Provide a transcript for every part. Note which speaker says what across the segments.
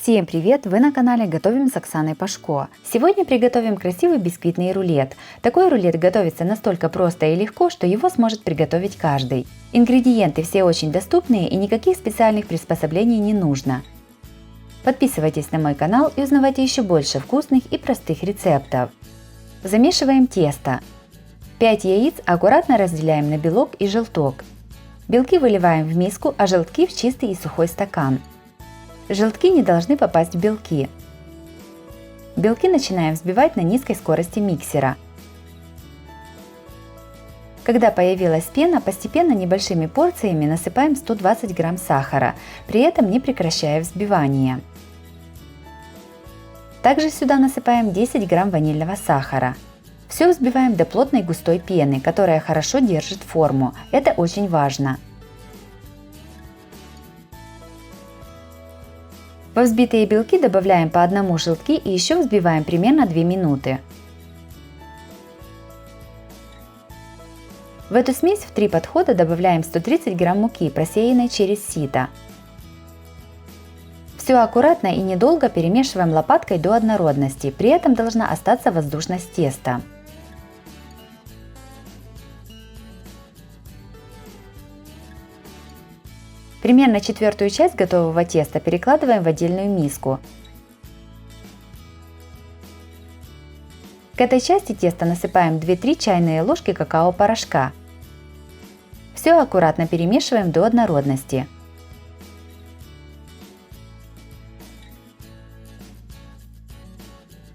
Speaker 1: Всем привет! Вы на канале Готовим с Оксаной Пашко. Сегодня приготовим красивый бисквитный рулет. Такой рулет готовится настолько просто и легко, что его сможет приготовить каждый. Ингредиенты все очень доступные и никаких специальных приспособлений не нужно. Подписывайтесь на мой канал и узнавайте еще больше вкусных и простых рецептов. Замешиваем тесто. 5 яиц аккуратно разделяем на белок и желток. Белки выливаем в миску, а желтки в чистый и сухой стакан. Желтки не должны попасть в белки. Белки начинаем взбивать на низкой скорости миксера. Когда появилась пена, постепенно небольшими порциями насыпаем 120 грамм сахара, при этом не прекращая взбивания. Также сюда насыпаем 10 грамм ванильного сахара. Все взбиваем до плотной густой пены, которая хорошо держит форму. Это очень важно. Во взбитые белки добавляем по одному желтки и еще взбиваем примерно 2 минуты. В эту смесь в 3 подхода добавляем 130 грамм муки, просеянной через сито. Все аккуратно и недолго перемешиваем лопаткой до однородности, при этом должна остаться воздушность теста. Примерно четвертую часть готового теста перекладываем в отдельную миску. К этой части теста насыпаем 2-3 чайные ложки какао-порошка. Все аккуратно перемешиваем до однородности.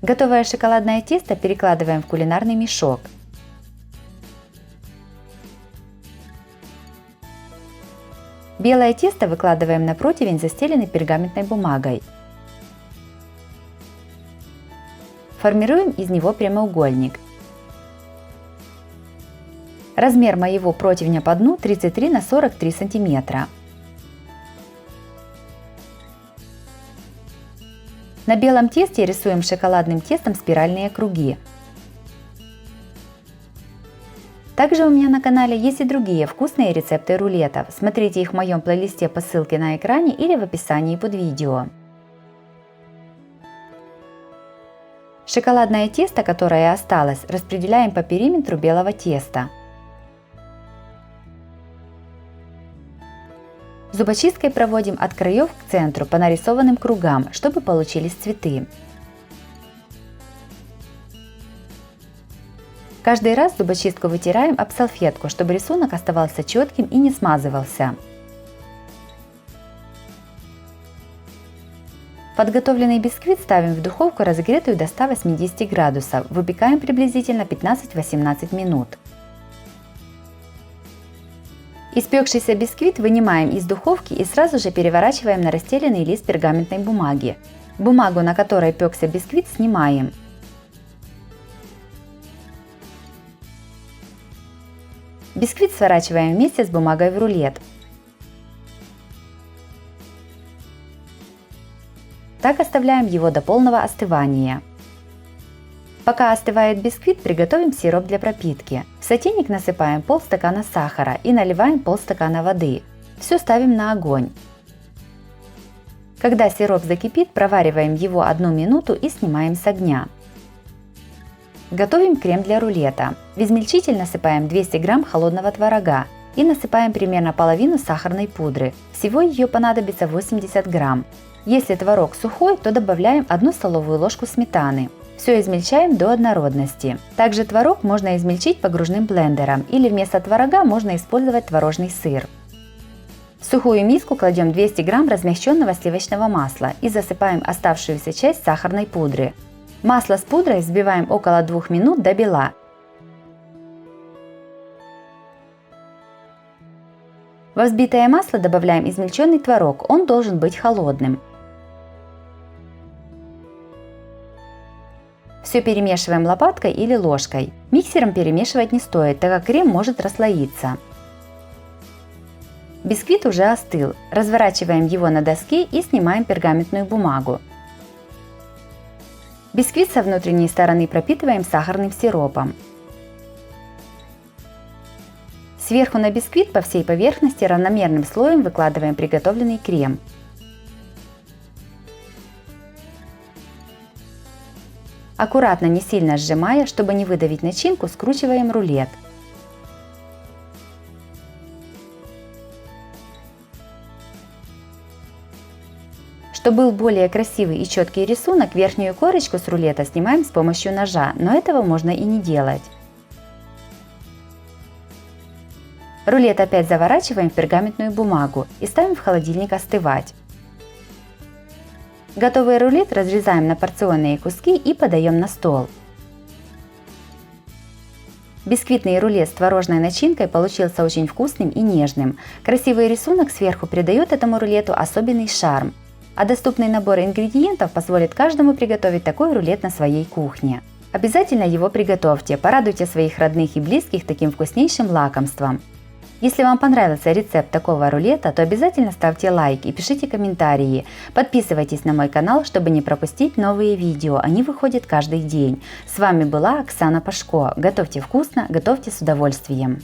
Speaker 1: Готовое шоколадное тесто перекладываем в кулинарный мешок. Белое тесто выкладываем на противень, застеленный пергаментной бумагой. Формируем из него прямоугольник. Размер моего противня по дну 33 на 43 сантиметра. На белом тесте рисуем шоколадным тестом спиральные круги. Также у меня на канале есть и другие вкусные рецепты рулетов. Смотрите их в моем плейлисте по ссылке на экране или в описании под видео. Шоколадное тесто, которое осталось, распределяем по периметру белого теста. Зубочисткой проводим от краев к центру по нарисованным кругам, чтобы получились цветы. Каждый раз зубочистку вытираем об салфетку, чтобы рисунок оставался четким и не смазывался. Подготовленный бисквит ставим в духовку, разогретую до 180 градусов. Выпекаем приблизительно 15-18 минут. Испекшийся бисквит вынимаем из духовки и сразу же переворачиваем на расстеленный лист пергаментной бумаги. Бумагу, на которой пекся бисквит, снимаем. Бисквит сворачиваем вместе с бумагой в рулет. Так оставляем его до полного остывания. Пока остывает бисквит, приготовим сироп для пропитки. В сотейник насыпаем полстакана сахара и наливаем полстакана воды. Все ставим на огонь. Когда сироп закипит, провариваем его 1 минуту и снимаем с огня. Готовим крем для рулета. В измельчитель насыпаем 200 грамм холодного творога и насыпаем примерно половину сахарной пудры. Всего ее понадобится 80 грамм. Если творог сухой, то добавляем 1 столовую ложку сметаны. Все измельчаем до однородности. Также творог можно измельчить погружным блендером или вместо творога можно использовать творожный сыр. В сухую миску кладем 200 грамм размягченного сливочного масла и засыпаем оставшуюся часть сахарной пудры. Масло с пудрой взбиваем около 2 минут до бела. Во взбитое масло добавляем измельченный творог, он должен быть холодным. Все перемешиваем лопаткой или ложкой. Миксером перемешивать не стоит, так как крем может расслоиться. Бисквит уже остыл. Разворачиваем его на доске и снимаем пергаментную бумагу. Бисквит со внутренней стороны пропитываем сахарным сиропом. Сверху на бисквит по всей поверхности равномерным слоем выкладываем приготовленный крем. Аккуратно, не сильно сжимая, чтобы не выдавить начинку, скручиваем рулет. Чтобы был более красивый и четкий рисунок, верхнюю корочку с рулета снимаем с помощью ножа, но этого можно и не делать. Рулет опять заворачиваем в пергаментную бумагу и ставим в холодильник остывать. Готовый рулет разрезаем на порционные куски и подаем на стол. Бисквитный рулет с творожной начинкой получился очень вкусным и нежным. Красивый рисунок сверху придает этому рулету особенный шарм. А доступный набор ингредиентов позволит каждому приготовить такой рулет на своей кухне. Обязательно его приготовьте, порадуйте своих родных и близких таким вкуснейшим лакомством. Если вам понравился рецепт такого рулета, то обязательно ставьте лайк и пишите комментарии. Подписывайтесь на мой канал, чтобы не пропустить новые видео, они выходят каждый день. С вами была Оксана Пашко. Готовьте вкусно, готовьте с удовольствием.